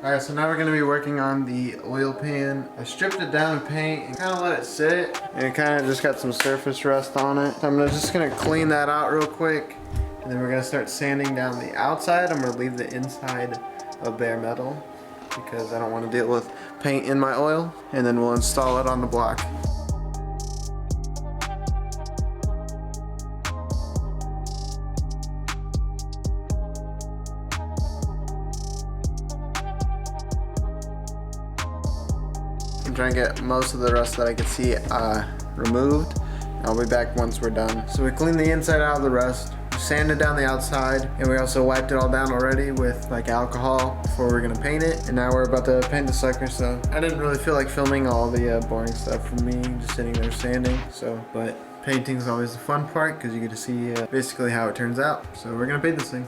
Alright, so now we're going to be working on the oil pan. I stripped it down in paint and kind of let it sit. And it kind of just got some surface rust on it. So I'm just going to clean that out real quick. And then we're going to start sanding down the outside. I'm going to leave the inside of bare metal because I don't want to deal with paint in my oil. And then we'll install it on the block. I'm trying to get most of the rust that I can see removed. I'll be back once we're done. So we cleaned the inside out of the rust, we sanded down the outside, and we also wiped it all down already with like alcohol before we're gonna paint it. And now we're about to paint the sucker. So I didn't really feel like filming all the boring stuff for me, just sitting there sanding. But painting's always the fun part because you get to see basically how it turns out. So we're gonna paint this thing.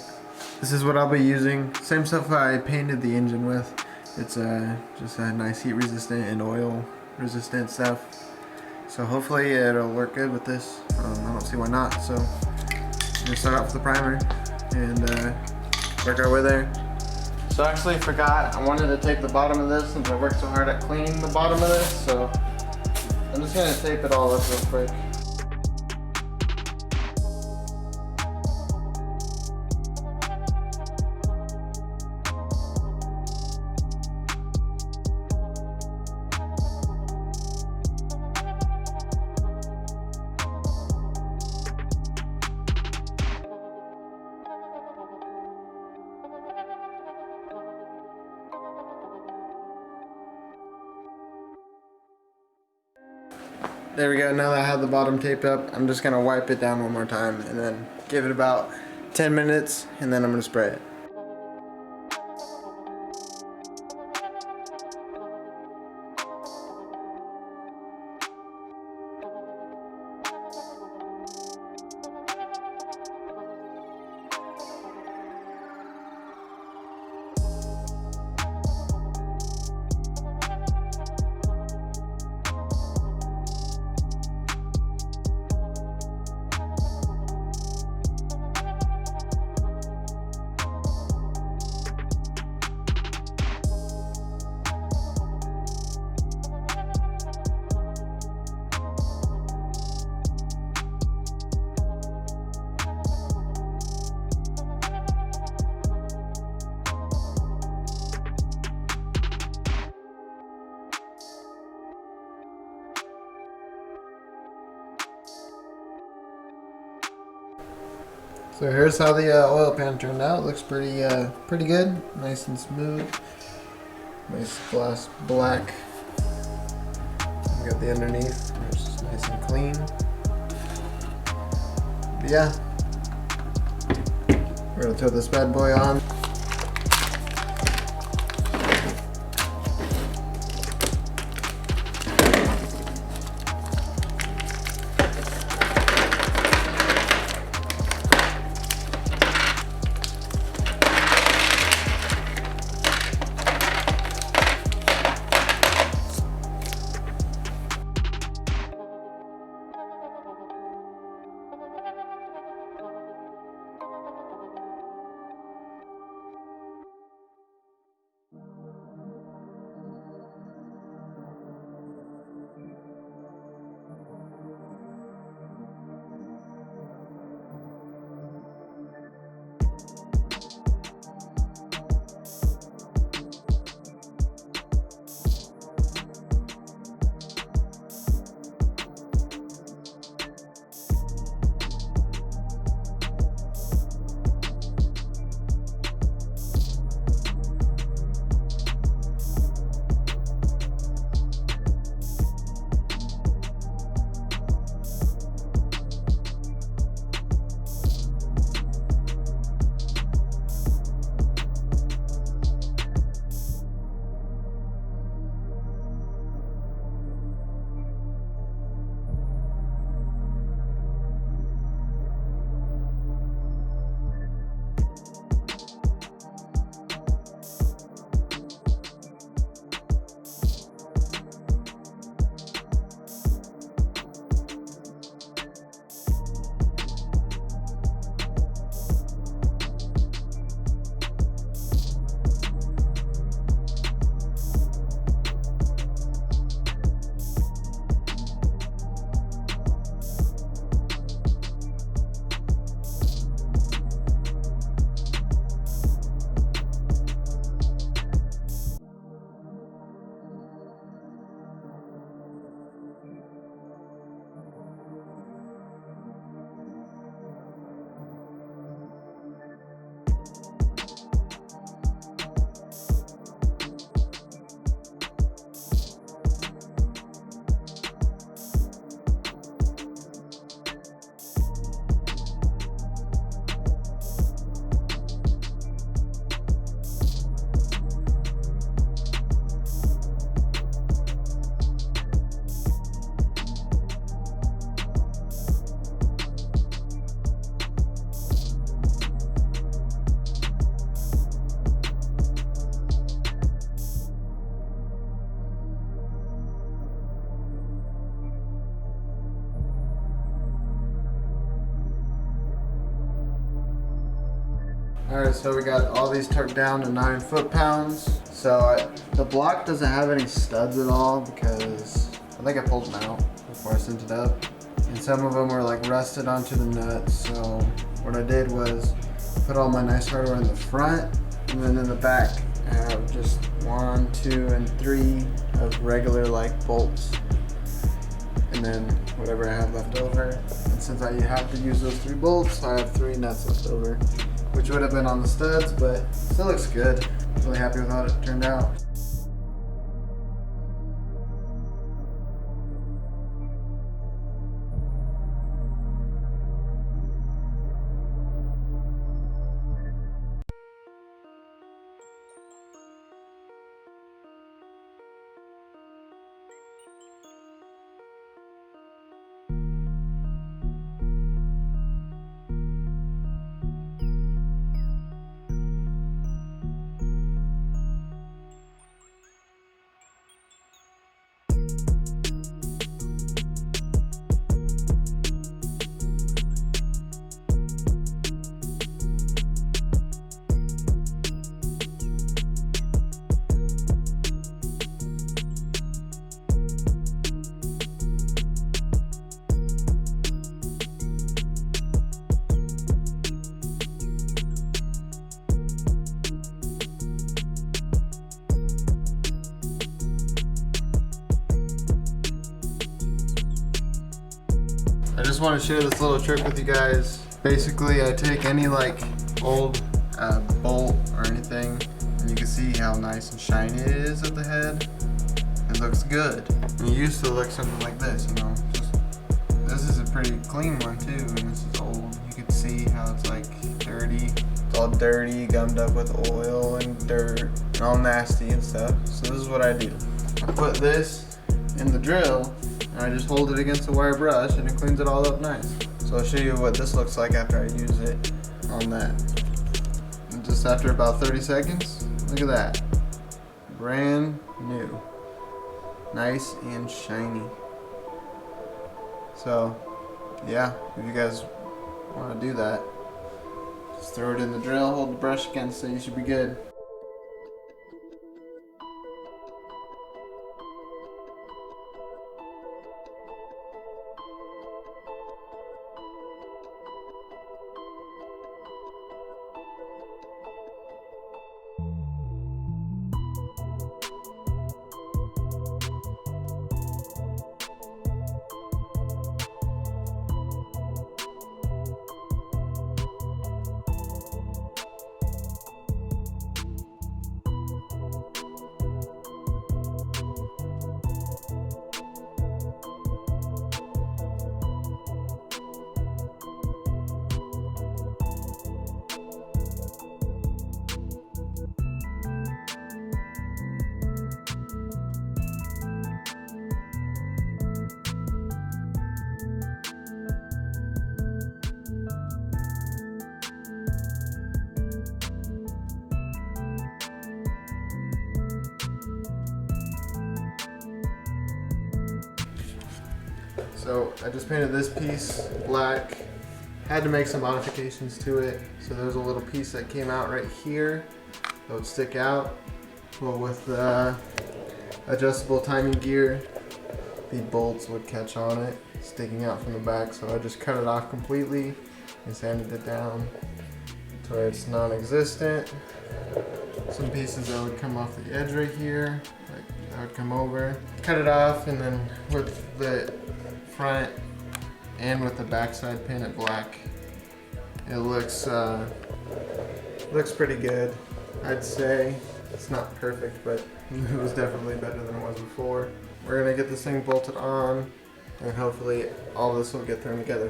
This is what I'll be using. Same stuff I painted the engine with. It's just a nice heat resistant and oil resistant stuff. So hopefully it'll work good with this. I don't see why not. So I'm gonna start off with the primer and work our way there. So I actually forgot, I wanted to tape the bottom of this since I worked so hard at cleaning the bottom of this. So I'm just gonna tape it all up real quick. There we go, now that I have the bottom taped up, I'm just gonna wipe it down one more time and then give it about 10 minutes and then I'm gonna spray it. So here's how the oil pan turned out. It looks pretty good, nice and smooth. Nice gloss black. We got the underneath, it's just nice and clean. But yeah, we're gonna throw this bad boy on. Alright, so we got all these torqued down to 9 foot-pounds. So the block doesn't have any studs at all because I think I pulled them out before I sent it up. And some of them were like rusted onto the nuts. So what I did was put all my nice hardware in the front, and then in the back I have just 1, 2, and 3 of regular like bolts. And then whatever I have left over. And since I have to use those 3 bolts, I have 3 nuts left over, which would have been on the studs, but still looks good. Really happy with how it turned out. I just want to share this little trick with you guys. Basically, I take any like old bolt or anything, and you can see how nice and shiny it is at the head. It looks good. And it used to look something like this, you know. This is a pretty clean one too, and this is old. You can see how it's like dirty. It's all dirty, gummed up with oil and dirt, and all nasty and stuff. So this is what I do. I put this in the drill, and I just hold it against the wire brush, and it cleans it all up nice. So I'll show you what this looks like after I use it on that. And just after about 30 seconds, look at that. Brand new. Nice and shiny. So, yeah, if you guys want to do that, just throw it in the drill, hold the brush against it, you should be good. So I just painted this piece black. Had to make some modifications to it. So there's a little piece that came out right here that would stick out. Well, with the adjustable timing gear, the bolts would catch on it, sticking out from the back. So I just cut it off completely and sanded it down to where it's non-existent. Some pieces that would come off the edge right here, like that would come over. Cut it off, and then with the front and with the backside paint it black, it looks pretty good. I'd say it's not perfect, but it was definitely better than it was before. We're gonna get this thing bolted on, and hopefully all this will get thrown together.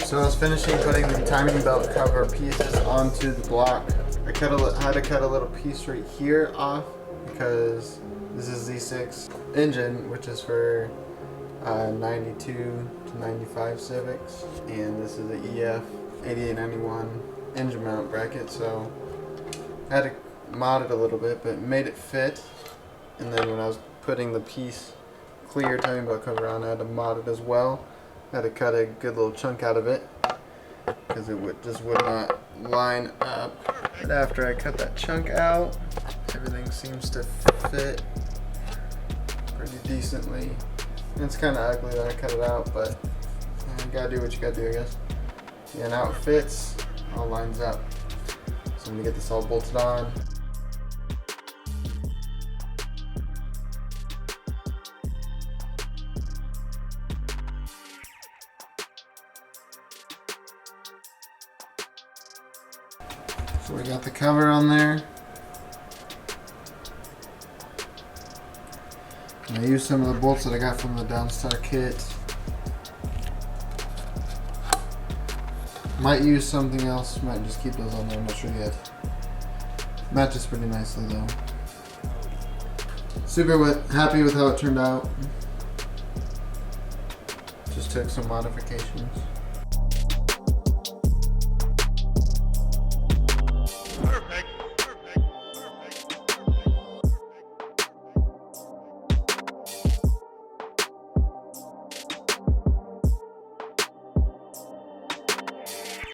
So I was finishing putting the timing belt cover pieces onto the block. I had to cut a little piece right here off because this is Z6 engine, which is for 92 to 95 Civics, and this is the EF 8891 engine mount bracket. So I had to mod it a little bit, but made it fit. And then when I was putting the piece clear timing belt cover on, I had to mod it as well. I had to cut a good little chunk out of it because it just would not line up. And after I cut that chunk out, everything seems to fit pretty decently. And it's kind of ugly that I cut it out, but you gotta do what you gotta do, I guess. Yeah, now it fits, all lines up. So I'm gonna get this all bolted on. So we got the cover on there. And I used some of the bolts that I got from the Downstar kit. Might use something else, might just keep those on there, I'm not sure yet. Matches pretty nicely though. Super happy with how it turned out. Just took some modifications.